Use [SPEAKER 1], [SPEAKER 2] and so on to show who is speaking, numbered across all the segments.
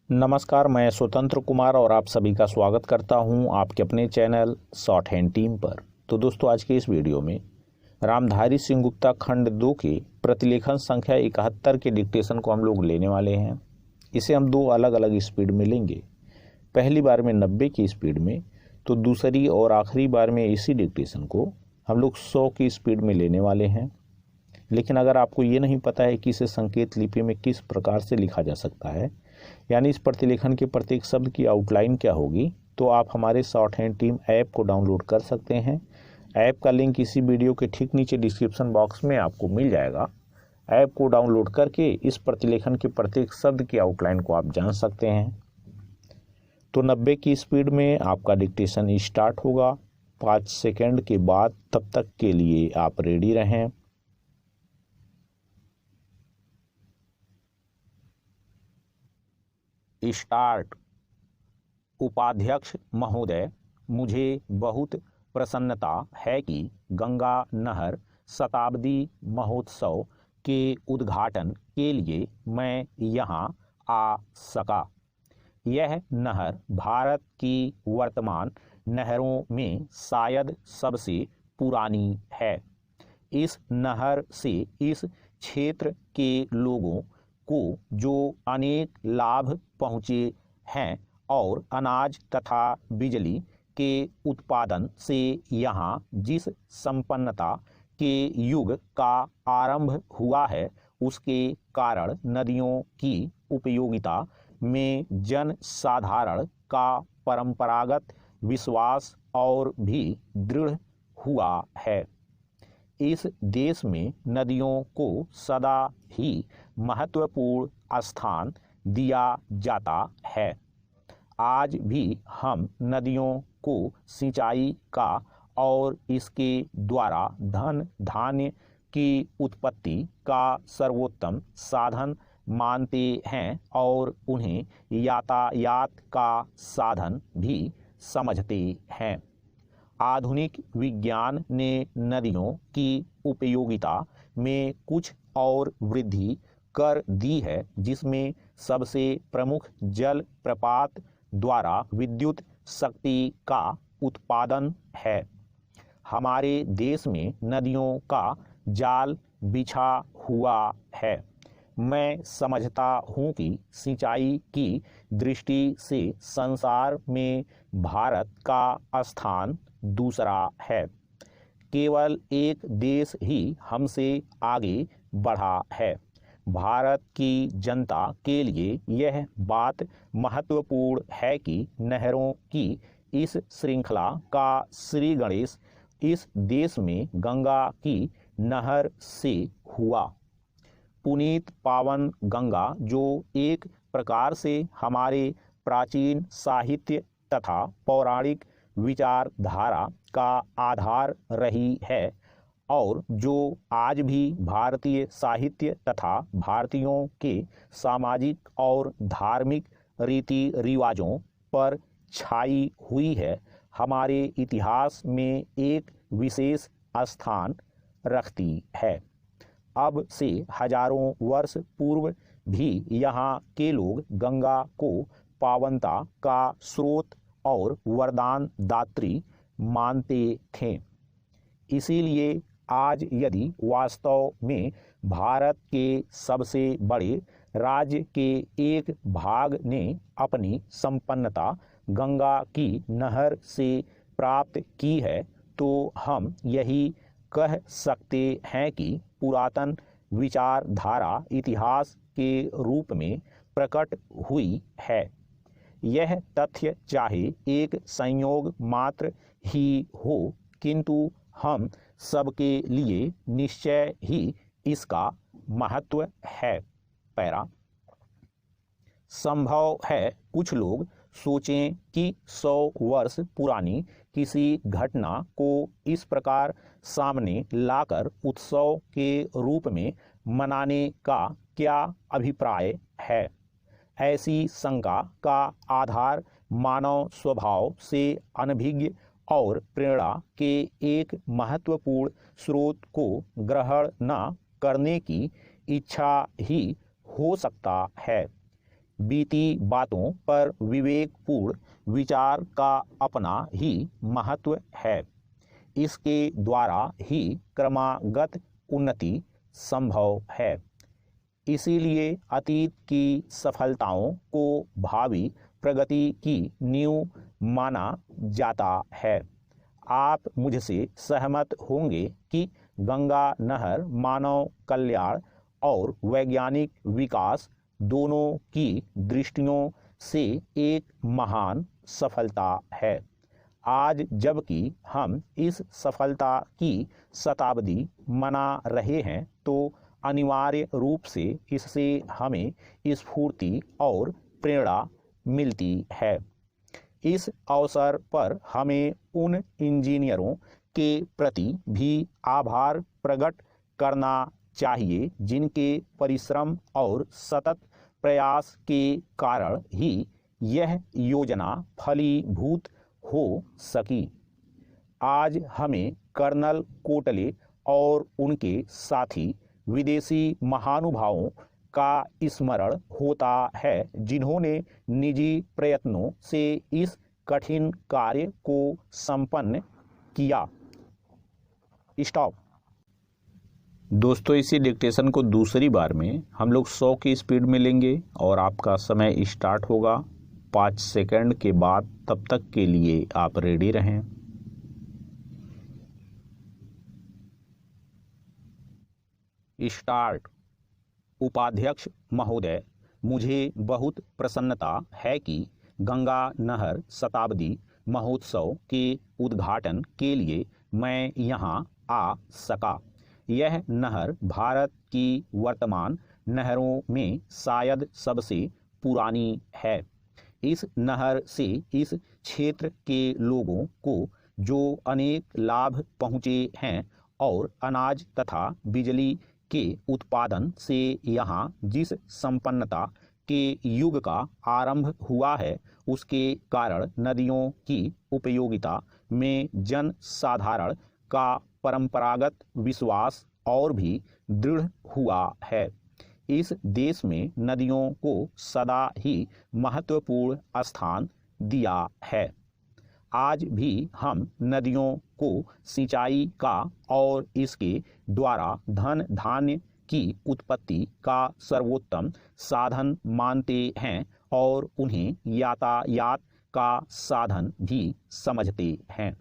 [SPEAKER 1] नमस्कार, मैं स्वतंत्र कुमार और आप सभी का स्वागत करता हूं आपके अपने चैनल शॉर्ट हैंड टीम पर। तो दोस्तों, आज के इस वीडियो में रामधारी सिंह गुप्ता खंड 2 के प्रतिलेखन संख्या 71 के डिक्टेशन को हम लोग लेने वाले हैं। इसे हम दो अलग अलग स्पीड में लेंगे। पहली बार में 90 की स्पीड में, तो दूसरी और आखिरी बार में इसी डिक्टेशन को हम लोग 100 की स्पीड में लेने वाले हैं। लेकिन अगर आपको ये नहीं पता है कि इसे संकेत लिपि में किस प्रकार से लिखा जा सकता है, यानी इस प्रतिलेखन के प्रत्येक शब्द की आउटलाइन क्या होगी, तो आप हमारे शॉर्ट हैंड टीम ऐप को डाउनलोड कर सकते हैं। ऐप का लिंक इसी वीडियो के ठीक नीचे डिस्क्रिप्शन बॉक्स में आपको मिल जाएगा। ऐप को डाउनलोड करके इस प्रतिलेखन के प्रत्येक शब्द की आउटलाइन को आप जान सकते हैं। तो 90 की स्पीड में आपका डिक्टेशन स्टार्ट होगा 5 सेकेंड के बाद। तब तक के लिए आप रेडी रहें। स्टार्ट। उपाध्यक्ष महोदय, मुझे बहुत प्रसन्नता है कि गंगा नहर शताब्दी महोत्सव के उद्घाटन के लिए मैं यहाँ आ सका। यह नहर भारत की वर्तमान नहरों में शायद सबसे पुरानी है। इस नहर से इस क्षेत्र के लोगों को जो अनेक लाभ पहुँचे हैं और अनाज तथा बिजली के उत्पादन से यहाँ जिस संपन्नता के युग का आरंभ हुआ है, उसके कारण नदियों की उपयोगिता में जन साधारण का परंपरागत विश्वास और भी दृढ़ हुआ है। इस देश में नदियों को सदा ही महत्वपूर्ण स्थान दिया जाता है। आज भी हम नदियों को सिंचाई का और इसके द्वारा धन धान्य की उत्पत्ति का सर्वोत्तम साधन मानते हैं और उन्हें यातायात का साधन भी समझते हैं। आधुनिक विज्ञान ने नदियों की उपयोगिता में कुछ और वृद्धि कर दी है, जिसमें सबसे प्रमुख जल प्रपात द्वारा विद्युत शक्ति का उत्पादन है। हमारे देश में नदियों का जाल बिछा हुआ है। मैं समझता हूँ कि सिंचाई की दृष्टि से संसार में भारत का स्थान दूसरा है। केवल एक देश ही हमसे आगे बढ़ा है। भारत की जनता के लिए यह बात महत्वपूर्ण है कि नहरों की इस श्रृंखला का श्री गणेश इस देश में गंगा की नहर से हुआ। पुनीत पावन गंगा, जो एक प्रकार से हमारे प्राचीन साहित्य तथा पौराणिक विचारधारा का आधार रही है और जो आज भी भारतीय साहित्य तथा भारतीयों के सामाजिक और धार्मिक रीति रिवाजों पर छाई हुई है, हमारे इतिहास में एक विशेष स्थान रखती है। अब से हजारों वर्ष पूर्व भी यहाँ के लोग गंगा को पावनता का स्रोत और वरदान दात्री मानते थे। इसीलिए आज यदि वास्तव में भारत के सबसे बड़े राज्य के एक भाग ने अपनी संपन्नता गंगा की नहर से प्राप्त की है, तो हम यही कह सकते हैं कि पुरातन विचारधारा इतिहास के रूप में प्रकट हुई है। यह तथ्य चाहे एक संयोग मात्र ही हो, किंतु हम सबके लिए निश्चय ही इसका महत्व है। पैरा। संभव है कुछ लोग सोचें कि 100 वर्ष पुरानी किसी घटना को इस प्रकार सामने लाकर उत्सव के रूप में मनाने का क्या अभिप्राय है। ऐसी शंका का आधार मानव स्वभाव से अनभिज्ञ और प्रेरणा के एक महत्वपूर्ण स्रोत को ग्रहण न करने की इच्छा ही हो सकता है। बीती बातों पर विवेकपूर्ण विचार का अपना ही महत्व है। इसके द्वारा ही क्रमागत उन्नति संभव है। इसीलिए अतीत की सफलताओं को भावी प्रगति की नींव माना जाता है। आप मुझसे सहमत होंगे कि गंगा नहर मानव कल्याण और वैज्ञानिक विकास दोनों की दृष्टियों से एक महान सफलता है। आज जबकि हम इस सफलता की शताब्दी मना रहे हैं, तो अनिवार्य रूप से इससे हमें स्फूर्ति और प्रेरणा मिलती है। इस अवसर पर हमें उन इंजीनियरों के प्रति भी आभार प्रकट करना चाहिए जिनके परिश्रम और सतत प्रयास के कारण ही यह योजना फलीभूत हो सकी। आज हमें कर्नल कोटले और उनके साथी विदेशी महानुभावों का स्मरण होता है, जिन्होंने निजी प्रयत्नों से इस कठिन कार्य को संपन्न किया। स्टॉप। दोस्तों, इसी डिक्टेशन को दूसरी बार में हम लोग 100 की स्पीड में लेंगे और आपका समय स्टार्ट होगा 5 सेकंड के बाद। तब तक के लिए आप रेडी रहें। स्टार्ट। उपाध्यक्ष महोदय, मुझे बहुत प्रसन्नता है कि गंगा नहर शताब्दी महोत्सव के उद्घाटन के लिए मैं यहाँ आ सका। यह नहर भारत की वर्तमान नहरों में शायद सबसे पुरानी है। इस नहर से इस क्षेत्र के लोगों को जो अनेक लाभ पहुँचे हैं और अनाज तथा बिजली के उत्पादन से यहाँ जिस संपन्नता के युग का आरंभ हुआ है, उसके कारण नदियों की उपयोगिता में जन साधारण का परंपरागत विश्वास और भी दृढ़ हुआ है। इस देश में नदियों को सदा ही महत्वपूर्ण स्थान दिया है। आज भी हम नदियों को सिंचाई का और इसके द्वारा धन धान्य की उत्पत्ति का सर्वोत्तम साधन मानते हैं और उन्हें यातायात का साधन भी समझते हैं।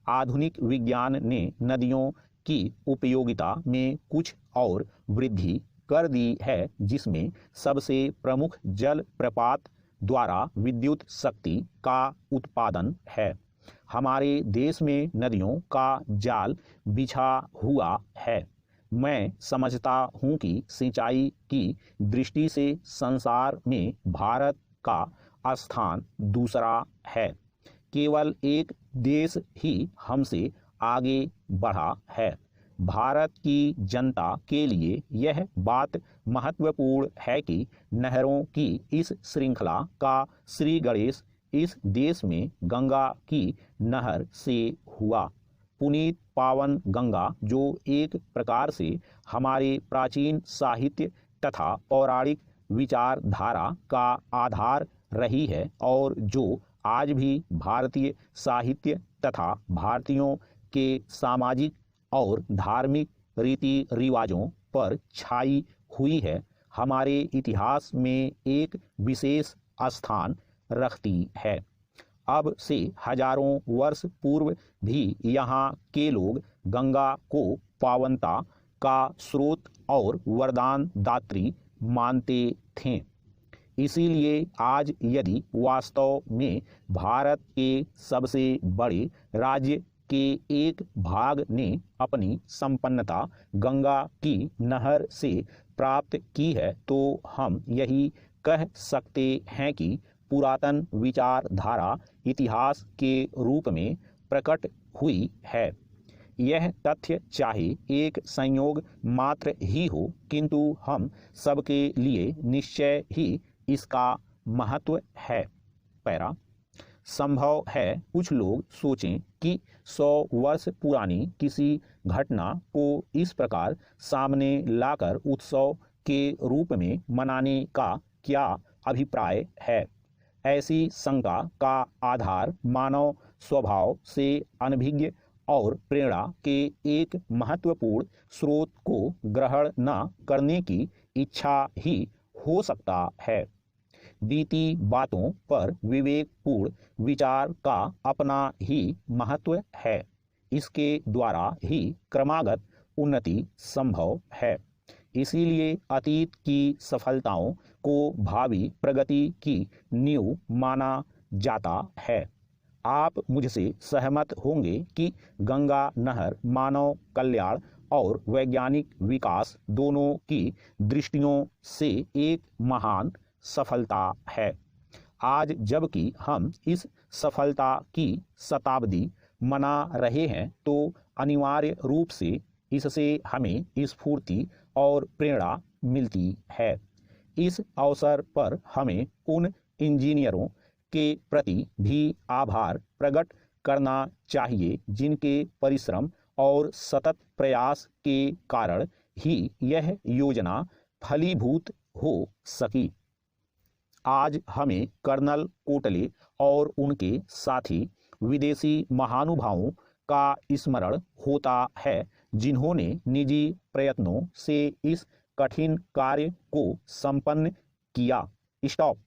[SPEAKER 1] आधुनिक विज्ञान ने नदियों की उपयोगिता में कुछ और वृद्धि कर दी है, जिसमें सबसे प्रमुख जल प्रपात द्वारा विद्युत शक्ति का उत्पादन है। हमारे देश में नदियों का जाल बिछा हुआ है। मैं समझता हूँ कि सिंचाई की दृष्टि से संसार में भारत का स्थान दूसरा है। केवल एक देश ही हमसे आगे बढ़ा है। भारत की जनता के लिए यह बात महत्वपूर्ण है कि नहरों की इस श्रृंखला का श्री गणेश इस देश में गंगा की नहर से हुआ। पुनीत पावन गंगा, जो एक प्रकार से हमारे प्राचीन साहित्य तथा पौराणिक विचारधारा का आधार रही है और जो आज भी भारतीय साहित्य तथा भारतीयों के सामाजिक और धार्मिक रीति रिवाजों पर छाई हुई है, हमारे इतिहास में एक विशेष स्थान रखती है। अब से हजारों वर्ष पूर्व भी यहाँ के लोग गंगा को पावनता का स्रोत और वरदान दात्री मानते थे। इसीलिए आज यदि वास्तव में भारत के सबसे बड़े राज्य के एक भाग ने अपनी संपन्नता गंगा की नहर से प्राप्त की है, तो हम यही कह सकते हैं कि पुरातन विचारधारा इतिहास के रूप में प्रकट हुई है। यह तथ्य चाहे एक संयोग मात्र ही हो, किंतु हम सबके लिए निश्चय ही इसका महत्व है। पैरा। संभव है कुछ लोग सोचें कि 100 वर्ष पुरानी किसी घटना को इस प्रकार सामने लाकर उत्सव के रूप में मनाने का क्या अभिप्राय है। ऐसी शंका का आधार मानव स्वभाव से अनभिज्ञ और प्रेरणा के एक महत्वपूर्ण स्रोत को ग्रहण न करने की इच्छा ही हो सकता है। बीती बातों पर विवेकपूर्ण विचार का अपना ही महत्व है। इसके द्वारा ही क्रमागत उन्नति संभव है। इसीलिए अतीत की सफलताओं को भावी प्रगति की नींव माना जाता है। आप मुझसे सहमत होंगे कि गंगा नहर मानव कल्याण और वैज्ञानिक विकास दोनों की दृष्टियों से एक महान सफलता है। आज जबकि हम इस सफलता की शताब्दी मना रहे हैं, तो अनिवार्य रूप से इससे हमें स्फूर्ति और प्रेरणा मिलती है। इस अवसर पर हमें उन इंजीनियरों के प्रति भी आभार प्रकट करना चाहिए जिनके परिश्रम और सतत प्रयास के कारण ही यह योजना फलीभूत हो सकी। आज हमें कर्नल कोटले और उनके साथी विदेशी महानुभावों का स्मरण होता है, जिन्होंने निजी प्रयत्नों से इस कठिन कार्य को संपन्न किया। स्टॉप।